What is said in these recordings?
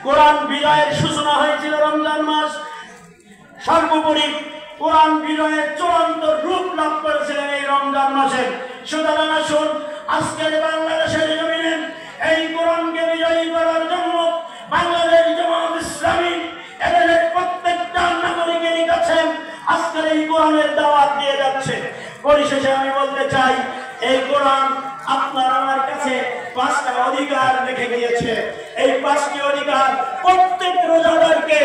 কোরআন বিজয়ের সূচনা হয়েছিল রমজান মাস। সর্বোপরি কোরআন বিজয়ের চূড়ান্ত রূপ লাভ করেছিলেন এই রমজান মাসে। সুতরাং আসুন আজকের বাংলাদেশের জমিনে এই কোরআনকে বিজয়ী করার জন্য বাংলাদেশ জামাত ইসলামী এদের প্রত্যেকটা নাগরিকের কাছে আজকের এই কোরআনের দাওয়াত দিয়ে যাচ্ছে। পরিশেষে আমি বলতে চাই, এই কোরআন আপনার আমার কাছে 5টা অধিকার রেখে গিয়েছে। এই 5টি অধিকার প্রত্যেক রোজাদারকে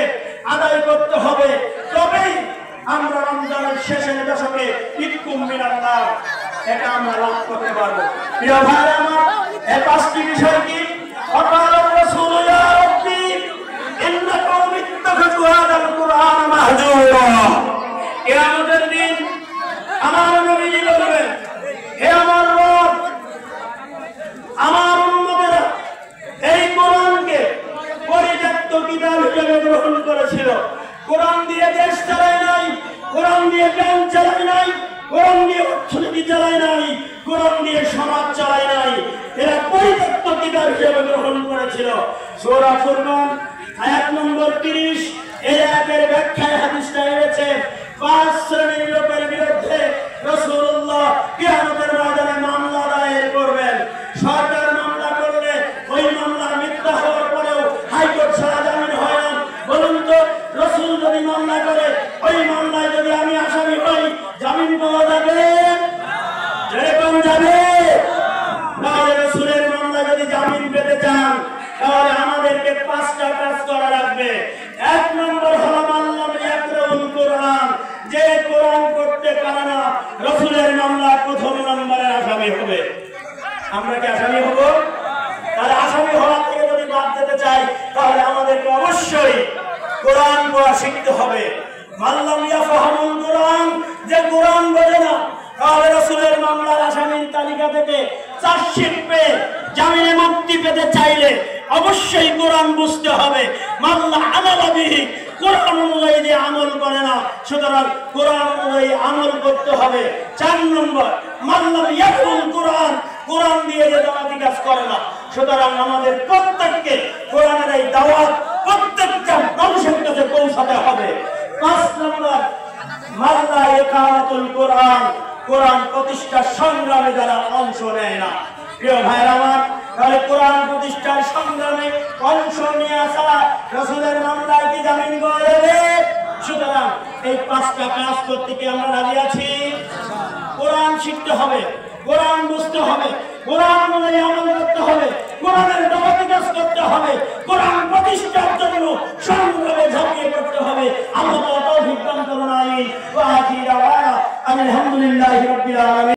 আদায় করতে হবে, তবেই আমরা রমজানের শেষের দশকে ঈদকুম মিনাল্লাহ এটা আমরা লাভ করতে পারবো। প্রিয় ভাই আমার, এই 5টি বিষয় কি? অকাল রাসূল ইয়া রাব্বি ইন্না কওমি ইত্তাখাযু হাযাল কুরআন মাহজুরা। কিয়ামতের দিন আমার নবীজি বলবেন, হে আমার রব, আমার উম্মতেরা এই কোরআনকে পরিত্যক্ত কিতাব হিসেবে গ্রহণ করেছিল। কোরআন দিয়ে দেশ চালায় নাই, কোরআন দিয়ে জ্ঞান চালায় নাই, কোরআন দিয়ে অর্থনীতি চালায় নাই, কোরআন দিয়ে সমাজ চালায় নাই। এরা পরিত্যক্ত কিতাব হিসেবে গ্রহণ করেছিল। সূরা ফুরকান আয়াত নম্বর 30 এই আয়াতের ব্যাখ্যায় হাদিসটা এসেছে, 5 শ্রেণীর লোকের বিরুদ্ধে রাসূলুল্লাহ কিয়ামতের ময়দানে মামলা দায়ের করবেন। সরকার মামলা করলে ওই মামলার মিথ্যা হওয়ার পরেও হাইকোর্ট ছাড়া জামিন হয় না। বলুন তো, রাসূল যদি মামলা করে, ওই মামলায় যদি আমি আসামি হই, জামিন পাওয়া যাবে? যেরকম যাবে। তাহলে রাসূলের মামলা যদি জামিন পেতে চান, তাহলে আমাদেরকে 5টা কাজ করা লাগবে। 1 নম্বর হলো মাল্লাম ইয়াকরাউল কোরআন, যে কোরআন পড়তে পারে না রাসূলের মামলা 1ম নম্বরের আসামি হবে। আমরা কি আসামি হব? তাহলে আসামি হওয়া থেকে যদি বাদ যেতে চাই, তাহলে আমাদেরকে অবশ্যই কোরআন পড়া শিখতে হবে। মাল্লাম ইয়াফহামুল কোরআন, যে কোরআন বোঝে না, তাহলে রাসূলের মামলার আসামির তালিকা থেকে চার্জশিট পেয়ে জামিনে মুক্তি পেতে চাইলে অবশ্যই কোরআন বুঝতে হবে। মাল্লা আমালা বিহি, কোরআন অনুযায়ী যে আমল করে না, সুতরাং কোরআন অনুযায়ী আমল করতে হবে। 4 নম্বর মাল্লাম ইয়াকুল কোরআন, কোরআন দিয়ে যে দাওয়াতি কাজ করে না, সুতরাং আমাদের প্রত্যেককে কোরআনের এই দাওয়াত প্রত্যেকটা মানুষের কাছে পৌঁছাতে হবে। 5 নম্বর মাল্লা ইকামাতুল কোরআন, কোরআন প্রতিষ্ঠার সংগ্রামে যারা অংশ নেয় না। প্রিয় ভাইরা আমার, তাহলে কোরআন প্রতিষ্ঠার সংগ্রামে অংশ নিয়ে আসা রাসূলের মামলায় কি জামিন পাওয়া যাবে? সুতরাং এই 5টা কাজ করতে কি আমরা রাজি আছি? কোরআন শিখতে হবে, কোরআন বুঝতে হবে, কোরআন অনুযায়ী আমল করতে হবে, কোরআনের দাওয়াতি কাজ করতে হবে, কোরআন প্রতিষ্ঠার জন্য সংগ্রামে ঝাঁপিয়ে পড়তে হবে। আল্লাহ তৌফিক দান করুন। আমিন। ওয়া আখিরু দাওয়ানা আলহামদুলিল্লাহি রাব্বিল আলামিন।